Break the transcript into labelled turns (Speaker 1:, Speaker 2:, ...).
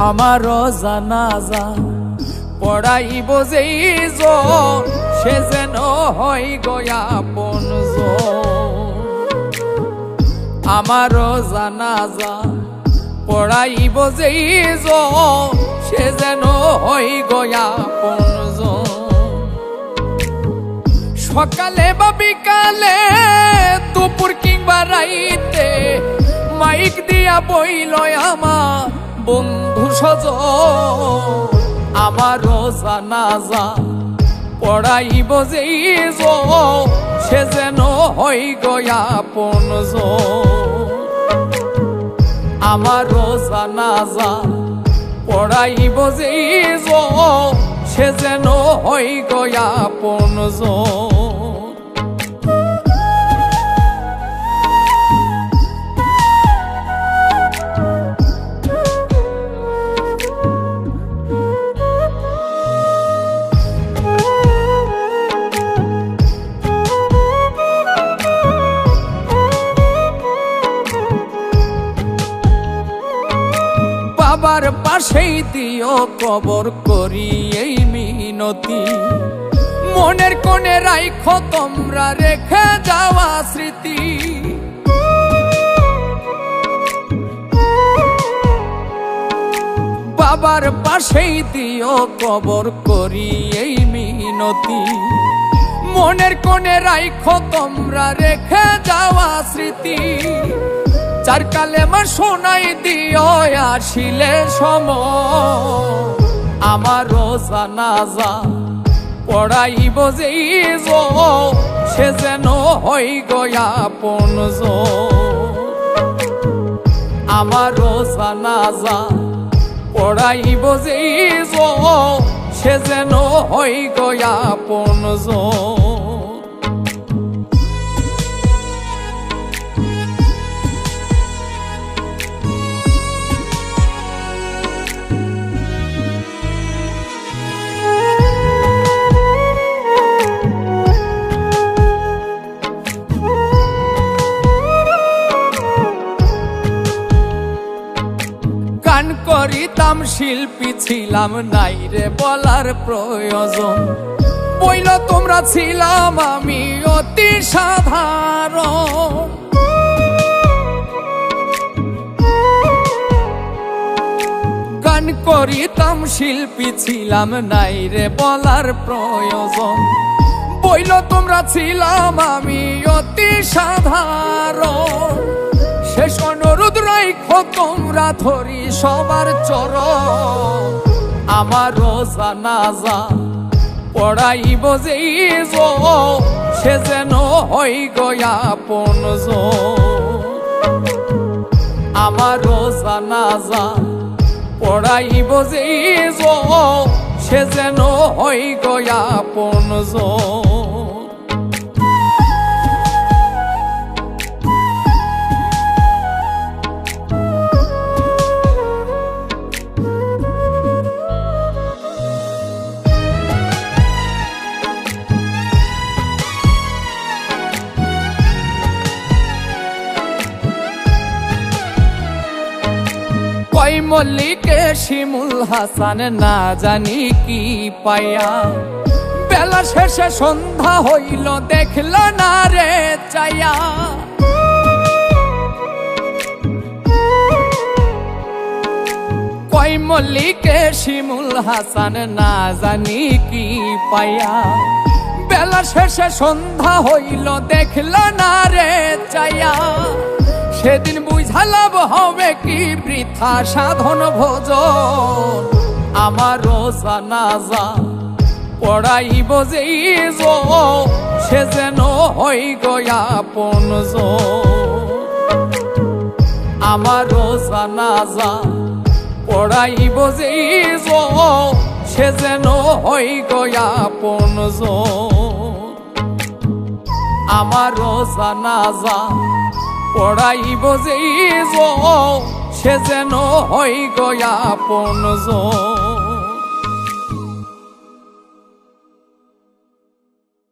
Speaker 1: আমারও জানাজা পড়াইব যেইজন সে যেন হয় গয়া আপনজন। আমারও জানাজা পড়াইব যেইজন সে যেন হয় গয়া আপনজন। সকালে বা বিকালে দুপুর কিংবা রাইতে মাইক দিয়া বইল আমার বন্ধু সজন। আমারও জানাজা পড়াইব যেইজন সে যেন হয় গয়া আপনজন। আমারও জানাজা পড়াইব যেইজন সে যেন হয় গয়া আপনজন। বাবার পাশেই দিও কবর করি এই মিনতি, মনের কোণে রাইখো তোমরা রেখে যাওয়া স্মৃতি। বাবার পাশেই দিও কবর করি এই মিনতি, মনের কোণে রাইখো তোমরা রেখে যাওয়া স্মৃতি। চার কালেমা শোনাই দিও আসিলে সময়, আমারও জানাজা পড়াইব যেইজন সে যেন হয় গয়া আপনজন। আমারও জানাজা পড়াইব যেইজন সে যেন হয় গয়া আপনজন। গান করিতাম শিল্পী ছিলাম নাই রে বলার প্রয়োজন, বইল তোমরা ছিলাম আমি অতি সাধারণ। গান করিতাম শিল্পী ছিলাম নাই রে বলার প্রয়োজন, বইল তোমরা ছিলাম আমি অতি সাধারণ। শেষ অনুরোধ রাইখো তোমরা ধরি সবার চরণ, আমারও জানাজা পড়াইব যেইজন সে যেন হয় গয়া আপনজন। আমারও জানাজা পড়াইব যেইজন সে যেন হয় গয়া আপনজন। কই মল্লিকে শিমুল হাসান না জানি কি পাইয়া, বেলা শেষে সন্ধ্যা হইল দেখল না রে চাইয়া। কই মল্লিকে শিমুল হাসান না জানি কি পাইয়া, বেলা শেষে সন্ধ্যা হইল দেখল না রে চাইয়া। সেদিন বুঝালাম হবে কি বৃথা সাধন ভোজন, আমারও জানাজা পড়াইব যেইজন সে যেন হয় গয়া আপনজন। আমারও জানাজা পড়াইব যেইজন সে যেন হয় গয়া আপনজন। আমারও জানাজা পড়াইব যেইজন সে যেন হয় গয়া আপনজন।